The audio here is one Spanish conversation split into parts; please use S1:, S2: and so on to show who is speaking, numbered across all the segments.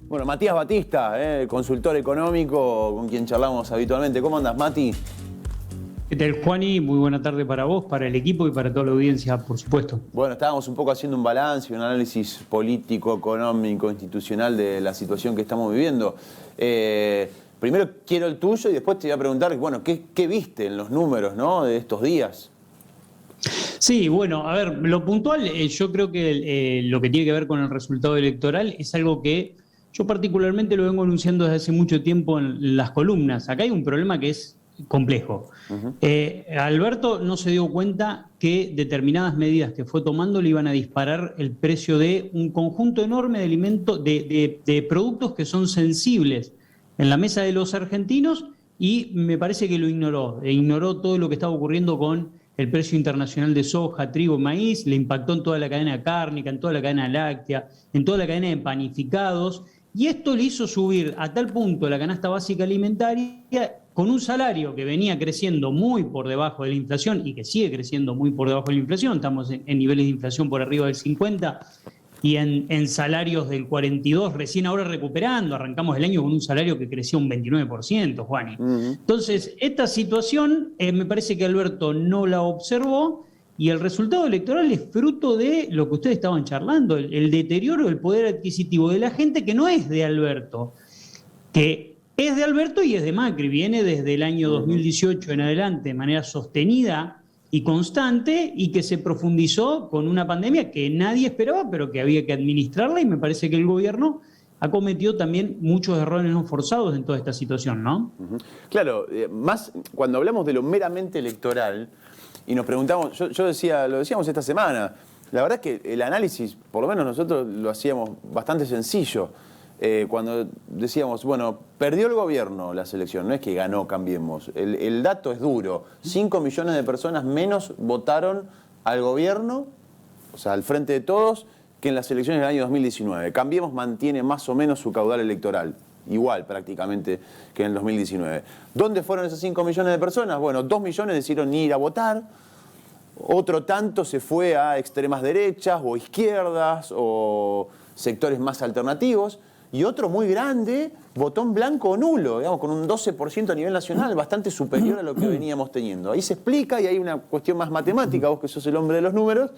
S1: Bueno, Matías Batista, consultor económico con quien charlamos habitualmente. ¿Cómo andas, Mati?
S2: ¿Qué tal, Juani? Muy buena tarde para vos, para el equipo y para toda la audiencia, por supuesto.
S1: Bueno, estábamos un poco haciendo un balance, un análisis político, económico, institucional de la situación que estamos viviendo. Primero quiero el tuyo y después te voy a preguntar, bueno, ¿qué viste en los números, ¿no?, de estos días?
S2: Sí, bueno, a ver, lo puntual, yo creo que lo que tiene que ver con el resultado electoral es algo que yo particularmente lo vengo anunciando desde hace mucho tiempo en las columnas. Acá hay un problema que es complejo. Alberto no se dio cuenta que determinadas medidas que fue tomando le iban a disparar el precio de un conjunto enorme de alimentos, de productos que son sensibles en la mesa de los argentinos, y me parece que lo ignoró. Ignoró todo lo que estaba ocurriendo con el precio internacional de soja, trigo, maíz, le impactó en toda la cadena cárnica, en toda la cadena láctea, en toda la cadena de panificados, y esto le hizo subir a tal punto la canasta básica alimentaria con un salario que venía creciendo muy por debajo de la inflación y que sigue creciendo muy por debajo de la inflación. Estamos en niveles de inflación por arriba del 50 y en salarios del 42, recién ahora recuperando. Arrancamos el año con un salario que creció un 29%, Juani. Entonces, esta situación me parece que Alberto no la observó, y el resultado electoral es fruto de lo que ustedes estaban charlando, el deterioro del poder adquisitivo de la gente que no es de Alberto, que es de Alberto y es de Macri, viene desde el año 2018 en adelante de manera sostenida y constante, y que se profundizó con una pandemia que nadie esperaba, pero que había que administrarla, y me parece que el gobierno ha cometido también muchos errores no forzados en toda esta situación, ¿no?
S1: Claro, más cuando hablamos de lo meramente electoral y nos preguntamos, yo decía, lo decíamos esta semana, la verdad es que el análisis, por lo menos nosotros lo hacíamos bastante sencillo. Cuando decíamos, bueno, perdió el gobierno la selección, no es que ganó Cambiemos, el dato es duro, 5 millones de personas menos votaron al gobierno, o sea, al Frente de Todos, que en las elecciones del año 2019. Cambiemos mantiene más o menos su caudal electoral, igual prácticamente que en el 2019. ¿Dónde fueron esas 5 millones de personas? Bueno, 2 millones decidieron ir a votar, otro tanto se fue a extremas derechas o izquierdas o sectores más alternativos, y otro muy grande votó en blanco o nulo, digamos, con un 12% a nivel nacional, bastante superior a lo que veníamos teniendo. Ahí se explica, y hay una cuestión más matemática, vos que sos el hombre de los números,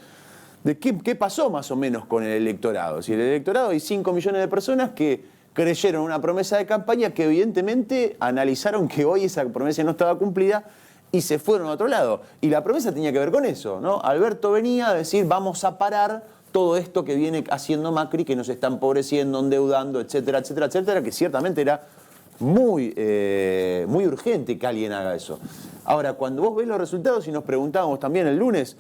S1: de qué pasó más o menos con el electorado. Si el electorado, hay 5 millones de personas que creyeron una promesa de campaña que evidentemente analizaron que hoy esa promesa no estaba cumplida y se fueron a otro lado. Y la promesa tenía que ver con eso, ¿no? Alberto venía a decir, vamos a parar todo esto que viene haciendo Macri, que nos está empobreciendo, endeudando, etcétera, etcétera, etcétera, que ciertamente era muy urgente que alguien haga eso. Ahora, cuando vos ves los resultados, y nos preguntábamos también el lunes,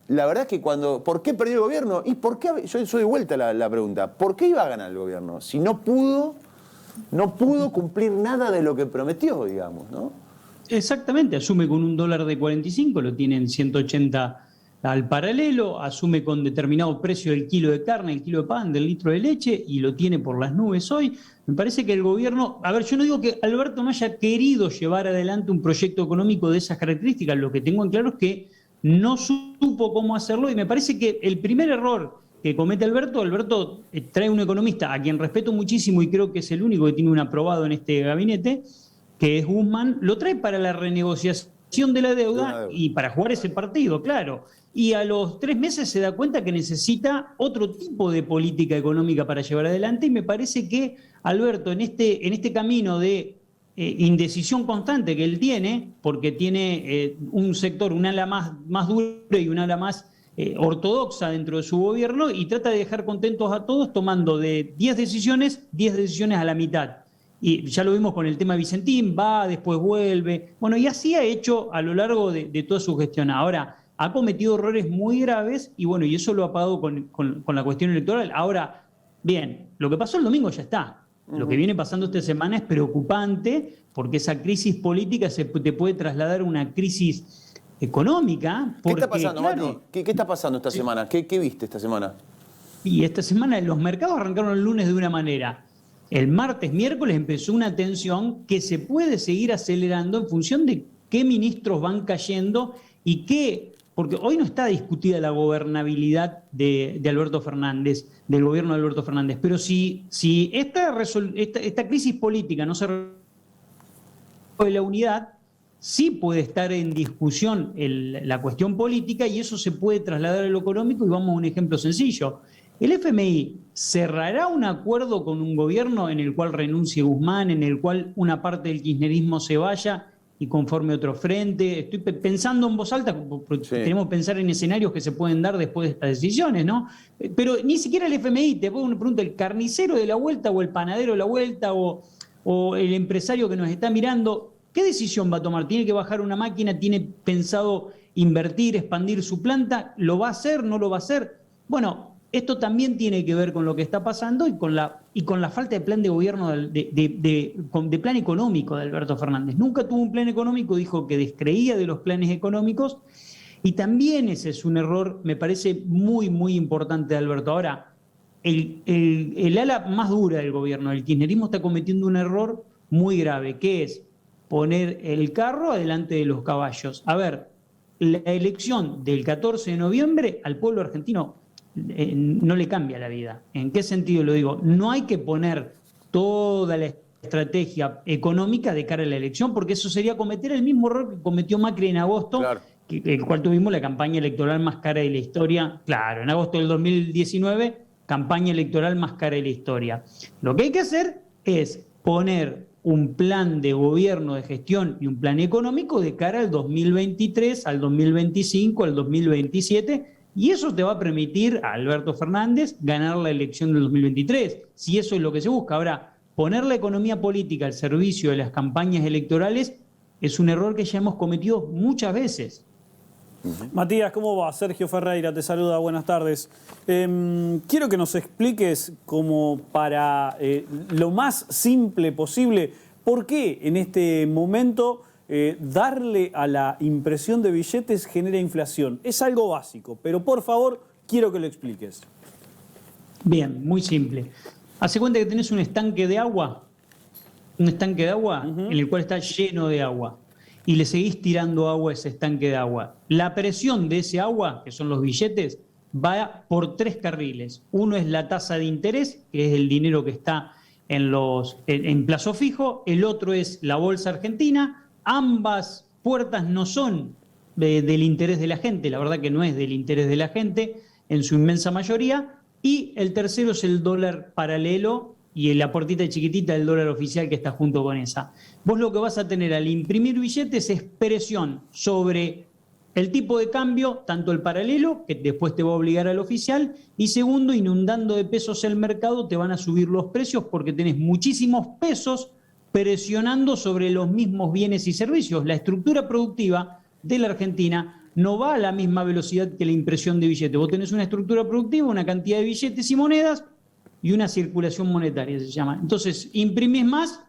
S1: la verdad es que ¿por qué perdió el gobierno? ¿Y por qué? Yo doy vuelta la pregunta. ¿Por qué iba a ganar el gobierno? Si no pudo cumplir nada de lo que prometió, digamos, ¿no?
S2: Exactamente, asume con un dólar de 45, lo tiene en 180 al paralelo, asume con determinado precio el kilo de carne, el kilo de pan, del litro de leche, y lo tiene por las nubes hoy. Me parece que el gobierno, a ver, yo no digo que Alberto no haya querido llevar adelante un proyecto económico de esas características, lo que tengo en claro es que no supo cómo hacerlo, y me parece que el primer error que comete Alberto trae un economista a quien respeto muchísimo y creo que es el único que tiene un aprobado en este gabinete, que es Guzmán, lo trae para la renegociación de la deuda y para jugar ese partido, claro. Y a los 3 meses se da cuenta que necesita otro tipo de política económica para llevar adelante, y me parece que Alberto en este camino de indecisión constante que él tiene, porque tiene un sector, un ala más dura y un ala más ortodoxa dentro de su gobierno, y trata de dejar contentos a todos tomando de 10 decisiones a la mitad. Y ya lo vimos con el tema Vicentín, va, después vuelve. Bueno, y así ha hecho a lo largo de toda su gestión. Ahora, ha cometido errores muy graves, y bueno, y eso lo ha pagado con la cuestión electoral. Ahora, bien, lo que pasó el domingo ya está. Lo que viene pasando esta semana es preocupante, porque esa crisis política te puede trasladar a una crisis económica. Porque,
S1: ¿qué está pasando,
S2: claro,
S1: Mati? ¿Qué está pasando esta semana? ¿Qué viste esta semana?
S2: Y esta semana los mercados arrancaron el lunes de una manera. El martes, miércoles empezó una tensión que se puede seguir acelerando en función de qué ministros van cayendo y qué porque hoy no está discutida la gobernabilidad de Alberto Fernández, del gobierno de Alberto Fernández, pero si esta crisis política no se resuelve de la unidad, sí puede estar en discusión la cuestión política y eso se puede trasladar a lo económico y vamos a un ejemplo sencillo. ¿El FMI cerrará un acuerdo con un gobierno en el cual renuncie Guzmán, en el cual una parte del kirchnerismo se vaya y conforme otro frente? Estoy pensando en voz alta, porque
S1: Sí.
S2: tenemos que pensar en escenarios que se pueden dar después de estas decisiones, ¿no? Pero ni siquiera el FMI, te pongo una pregunta, ¿el carnicero de la vuelta o el panadero de la vuelta o el empresario que nos está mirando, qué decisión va a tomar? ¿Tiene que bajar una máquina? ¿Tiene pensado invertir, expandir su planta? ¿Lo va a hacer? ¿No lo va a hacer? Bueno, esto también tiene que ver con lo que está pasando y con la falta de plan de gobierno, de plan económico de Alberto Fernández. Nunca tuvo un plan económico, dijo que descreía de los planes económicos y también ese es un error, me parece muy, muy importante de Alberto. Ahora, el ala más dura del gobierno, el kirchnerismo, está cometiendo un error muy grave, que es poner el carro adelante de los caballos. A ver, la elección del 14 de noviembre al pueblo argentino no le cambia la vida. ¿En qué sentido lo digo? No hay que poner toda la estrategia económica de cara a la elección, porque eso sería cometer el mismo error que cometió Macri en agosto,
S1: Claro.
S2: el cual tuvimos la campaña electoral más cara de la historia. Claro, en agosto del 2019, campaña electoral más cara de la historia. Lo que hay que hacer es poner un plan de gobierno, de gestión y un plan económico de cara al 2023, al 2025, al 2027, y eso te va a permitir a Alberto Fernández ganar la elección del 2023, si eso es lo que se busca. Ahora, poner la economía política al servicio de las campañas electorales es un error que ya hemos cometido muchas veces.
S3: Matías, ¿cómo va? Sergio Ferreira te saluda, buenas tardes. Quiero que nos expliques, como para lo más simple posible, por qué en este momento darle a la impresión de billetes genera inflación. Es algo básico, pero por favor, quiero que lo expliques.
S2: Bien, muy simple. Hace cuenta que tenés un estanque de agua, en el cual está lleno de agua, y le seguís tirando agua a ese estanque de agua. La presión de ese agua, que son los billetes, va por 3 carriles. Uno es la tasa de interés, que es el dinero que está en plazo fijo. El otro es la bolsa argentina. Ambas puertas no son del interés de la gente, la verdad que no es del interés de la gente en su inmensa mayoría. Y el tercero es el dólar paralelo y la puertita chiquitita del dólar oficial que está junto con esa. Vos lo que vas a tener al imprimir billetes es presión sobre el tipo de cambio, tanto el paralelo, que después te va a obligar al oficial, y segundo, inundando de pesos el mercado, te van a subir los precios porque tenés muchísimos pesos presionando sobre los mismos bienes y servicios. La estructura productiva de la Argentina no va a la misma velocidad que la impresión de billetes. Vos tenés una estructura productiva, una cantidad de billetes y monedas y una circulación monetaria, se llama. Entonces, imprimís más,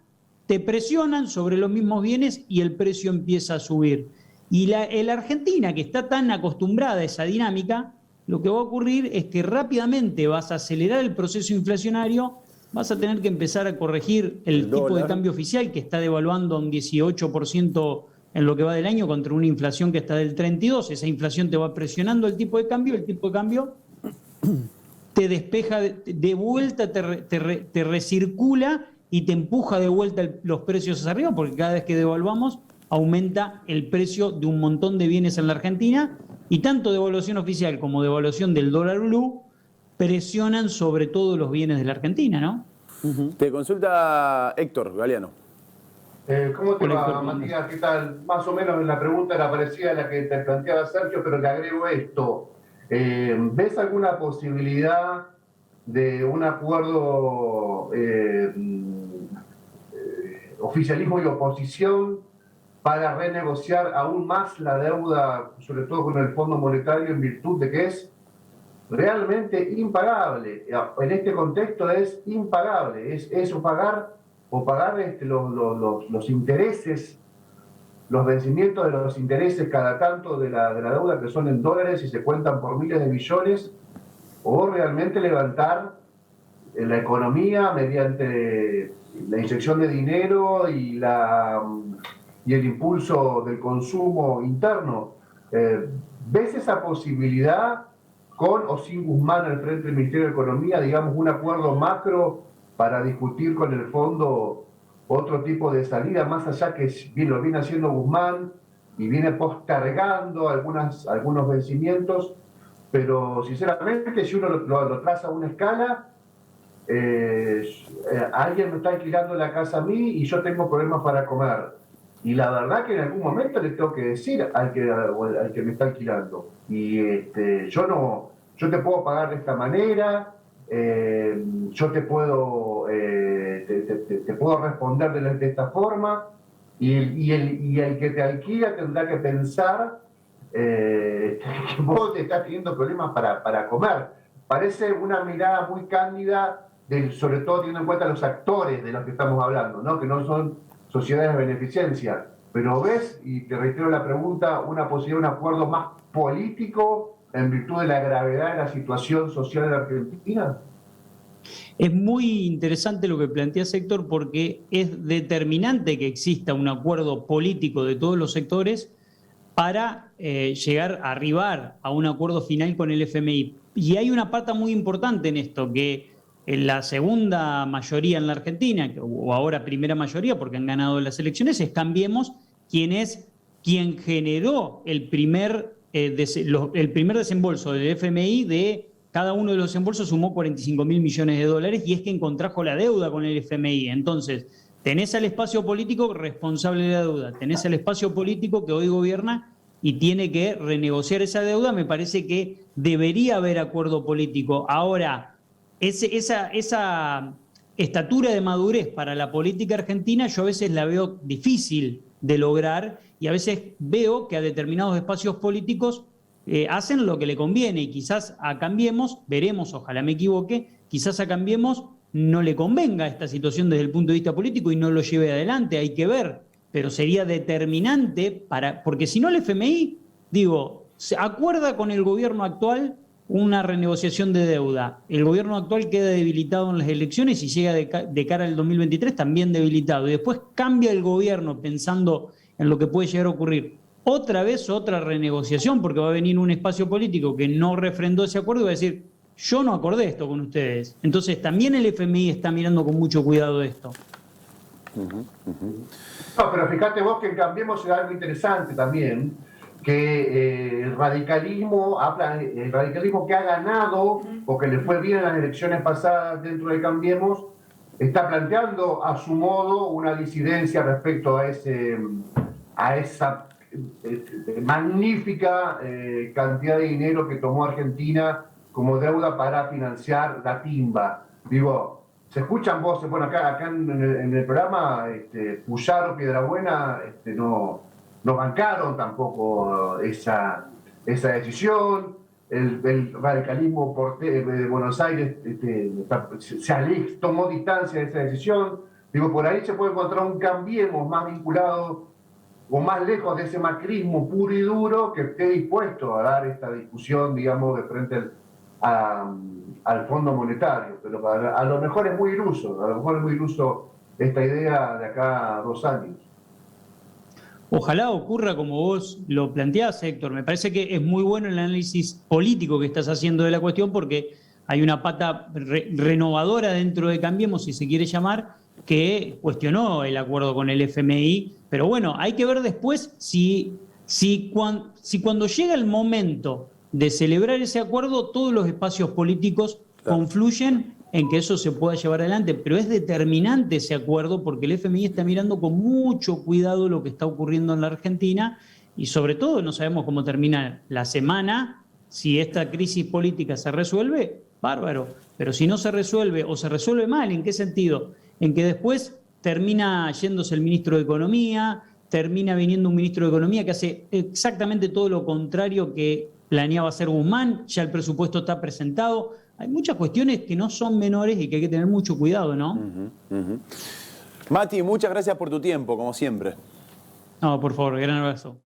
S2: te presionan sobre los mismos bienes y el precio empieza a subir. Y la Argentina, que está tan acostumbrada a esa dinámica, lo que va a ocurrir es que rápidamente vas a acelerar el proceso inflacionario, vas a tener que empezar a corregir el tipo de cambio oficial, que está devaluando a un 18% en lo que va del año contra una inflación que está del 32%. Esa inflación te va presionando el tipo de cambio te despeja de vuelta, te recircula y te empuja de vuelta los precios hacia arriba, porque cada vez que devaluamos aumenta el precio de un montón de bienes en la Argentina, y tanto devaluación oficial como devaluación del dólar blue presionan sobre todos los bienes de la Argentina, ¿no?
S1: Te consulta Héctor Galeano.
S4: ¿Cómo te
S2: Hola,
S4: va,
S2: Héctor,
S4: Matías? ¿Qué tal? Más o menos la pregunta era parecida a la que te planteaba Sergio, pero le agrego esto. ¿Ves alguna posibilidad de un acuerdo oficialismo y oposición para renegociar aún más la deuda, sobre todo con el Fondo Monetario, en virtud de que es realmente impagable? En este contexto es impagable, es eso, pagar los intereses, los vencimientos de los intereses cada tanto de la deuda, que son en dólares y se cuentan por miles de millones, o realmente levantar la economía mediante la inyección de dinero y el impulso del consumo interno. ¿ves esa posibilidad con o sin Guzmán al frente del Ministerio de Economía, digamos, un acuerdo macro para discutir con el fondo otro tipo de salida, más allá que lo viene haciendo Guzmán y viene postergando algunos vencimientos? Pero sinceramente, si uno lo traza a una escala, alguien me está alquilando la casa a mí y yo tengo problemas para comer. Y la verdad que en algún momento le tengo que decir al que me está alquilando. Y yo te puedo pagar de esta manera, yo te puedo responder de esta forma, y el que te alquila tendrá que pensar que vos te estás teniendo problemas para comer. Parece una mirada muy cándida, sobre todo teniendo en cuenta los actores de los que estamos hablando, ¿no? Que no son sociedades de beneficencia. Pero ves, y te reitero la pregunta, una posibilidad de un acuerdo más político en virtud de la gravedad de la situación social de la Argentina.
S2: Es muy interesante lo que plantea Héctor, porque es determinante que exista un acuerdo político de todos los sectores para arribar a un acuerdo final con el FMI. Y hay una pata muy importante en esto, que en la segunda mayoría en la Argentina, o ahora primera mayoría porque han ganado las elecciones, es Cambiemos, quien generó el primer desembolso del FMI. De cada uno de los desembolsos sumó 45.000 millones de dólares, y es quien contrajo la deuda con el FMI. Entonces, tenés al espacio político responsable de la deuda, tenés al espacio político que hoy gobierna y tiene que renegociar esa deuda. Me parece que debería haber acuerdo político. Ahora, esa estatura de madurez para la política argentina yo a veces la veo difícil de lograr, y a veces veo que a determinados espacios políticos hacen lo que le conviene, y quizás a Cambiemos, veremos, ojalá me equivoque, quizás a Cambiemos no le convenga esta situación desde el punto de vista político y no lo lleve adelante, hay que ver, pero sería determinante porque si no el FMI, se acuerda con el gobierno actual una renegociación de deuda. El gobierno actual queda debilitado en las elecciones y llega de cara al 2023 también debilitado. Y después cambia el gobierno pensando en lo que puede llegar a ocurrir. Otra vez otra renegociación, porque va a venir un espacio político que no refrendó ese acuerdo y va a decir, yo no acordé esto con ustedes. Entonces también el FMI está mirando con mucho cuidado esto.
S4: No, pero fíjate vos que en Cambiemos es algo interesante también, que el radicalismo que ha ganado o que le fue bien en las elecciones pasadas dentro de Cambiemos, está planteando a su modo una disidencia respecto a esa magnífica cantidad de dinero que tomó Argentina como deuda para financiar la timba. Digo, se escuchan voces, bueno, acá en el programa, Puyaro, Piedrabuena, no bancaron tampoco esa decisión. El radicalismo de Buenos Aires tomó distancia de esa decisión. Digo, por ahí se puede encontrar un Cambiemos más vinculado o más lejos de ese macrismo puro y duro, que esté dispuesto a dar esta discusión, digamos, de frente al Fondo Monetario. Pero a lo mejor es muy iluso, esta idea de acá a 2 años.
S2: Ojalá ocurra como vos lo planteás, Héctor. Me parece que es muy bueno el análisis político que estás haciendo de la cuestión, porque hay una pata renovadora dentro de Cambiemos, si se quiere llamar, que cuestionó el acuerdo con el FMI. Pero bueno, hay que ver después si cuando llega el momento de celebrar ese acuerdo, todos los espacios políticos confluyen en que eso se pueda llevar adelante. Pero es determinante ese acuerdo, porque el FMI está mirando con mucho cuidado lo que está ocurriendo en la Argentina, y sobre todo no sabemos cómo termina la semana. Si esta crisis política se resuelve, bárbaro, pero si no se resuelve o se resuelve mal, ¿en qué sentido? En que después termina yéndose el ministro de Economía, termina viniendo un ministro de Economía que hace exactamente todo lo contrario que planeaba hacer Guzmán, ya el presupuesto está presentado. Hay muchas cuestiones que no son menores y que hay que tener mucho cuidado, ¿no?
S1: Mati, muchas gracias por tu tiempo, como siempre.
S2: No, por favor, gran abrazo.